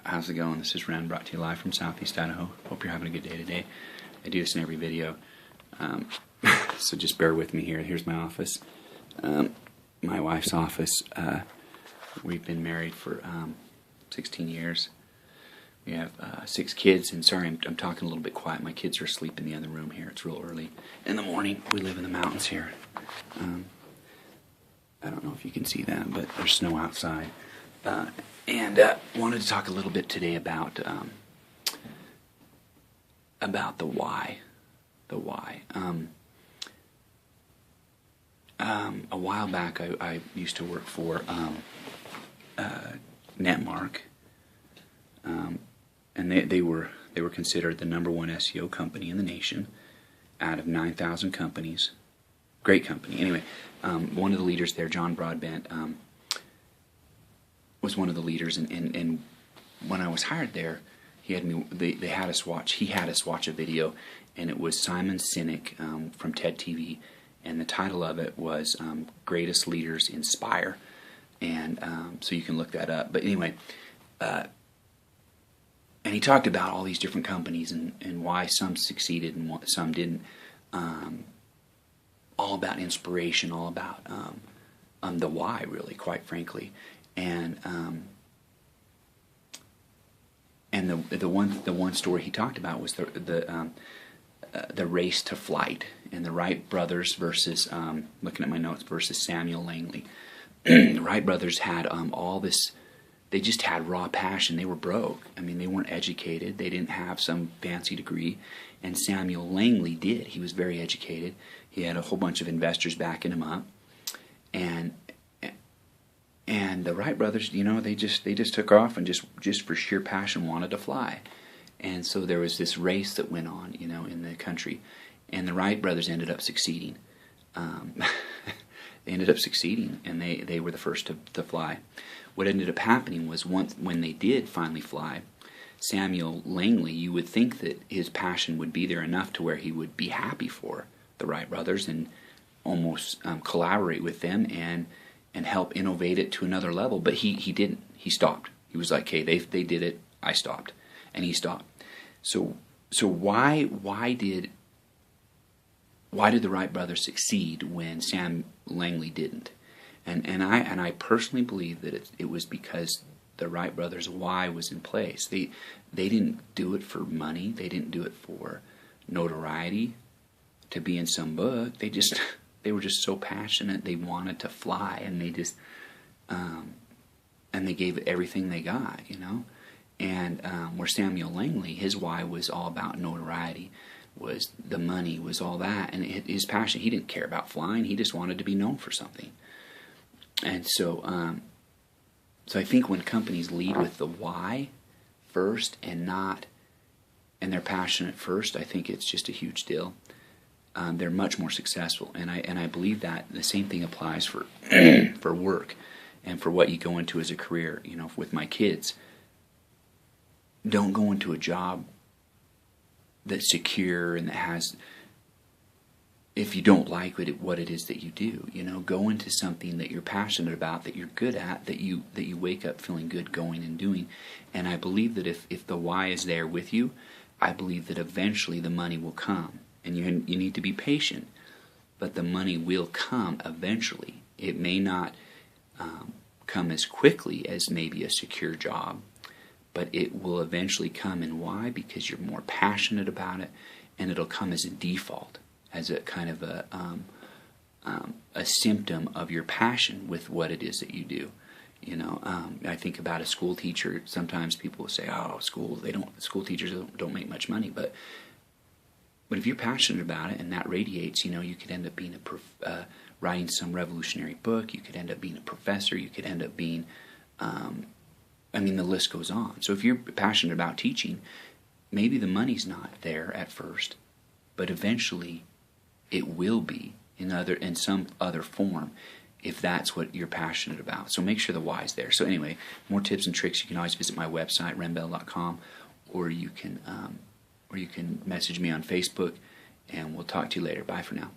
How's it going? This is Ren, brought to you live from Southeast Idaho. Hope you're having a good day today. I do this in every video, so just bear with me here. Here's my office, my wife's office. We've been married for 16 years. We have 6 kids, and sorry, I'm talking a little bit quiet. My kids are asleep in the other room here. It's real early in the morning. We live in the mountains here. I don't know if you can see that, but there's snow outside. And wanted to talk a little bit today about the why. The why. A while back, I used to work for Netmark, and they were considered the #1 SEO company in the nation out of 9,000 companies. Great company. Anyway, one of the leaders there, John Broadbent, was one of the leaders, and when I was hired there, he had me. They had us watch. He had us watch a video, and it was Simon Sinek from TED TV, and the title of it was "Greatest Leaders Inspire," and so you can look that up. But anyway, and he talked about all these different companies and why some succeeded and some didn't. All about inspiration, all about the why, really, quite frankly. And the one story he talked about was the race to flight, and the Wright Brothers versus looking at my notes versus Samuel Langley. The Wright Brothers had all this. They just had raw passion. They were broke. I mean, they weren't educated. They didn't have some fancy degree. And Samuel Langley did. He was very educated. He had a whole bunch of investors backing him up. And the Wright brothers, they just took off and just for sheer passion wanted to fly. And so there was this race that went on, in the country. And the Wright brothers ended up succeeding. They ended up succeeding, and they were the first to fly. What ended up happening was when they did finally fly, Samuel Langley, you would think that his passion would be there enough to where he would be happy for the Wright brothers and almost collaborate with them and help innovate it to another level. But he didn't. He stopped. He was like, "Hey, they did it. I stopped," and he stopped. So why did the Wright brothers succeed when Sam Langley didn't? And I personally believe that it was because the Wright brothers' why was in place. They didn't do it for money. They didn't do it for notoriety, to be in some book. They were just so passionate. They wanted to fly, and they just and they gave it everything they got, And where Samuel Langley, his why was all about notoriety, was the money, was all that, and his passion. He didn't care about flying. He just wanted to be known for something. And so I think when companies lead with the why first and they're passionate first, I think it's just a huge deal. They're much more successful, and I believe that the same thing applies for for work and for what you go into as a career. With my kids, don't go into a job that's secure and that has. If you don't like what it is that you do, go into something that you're passionate about, that you're good at, that you wake up feeling good going and doing. And I believe that if the why is there with you, I believe that eventually the money will come. And you need to be patient, but the money will come eventually. It may not come as quickly as maybe a secure job, but it will eventually come. And why? Because you're more passionate about it, and it'll come as a default, as a kind of a symptom of your passion with what it is that you do. I think about a school teacher. Sometimes people will say, "Oh, school teachers don't make much money," but if you're passionate about it and that radiates, you could end up being writing some revolutionary book. You could end up being a professor. You could end up being, the list goes on. So if you're passionate about teaching, maybe the money's not there at first, but eventually it will be in some other form if that's what you're passionate about. So make sure the why's there. So anyway, more tips and tricks. You can always visit my website, renbell.com, or you can message me on Facebook, and we'll talk to you later. Bye for now.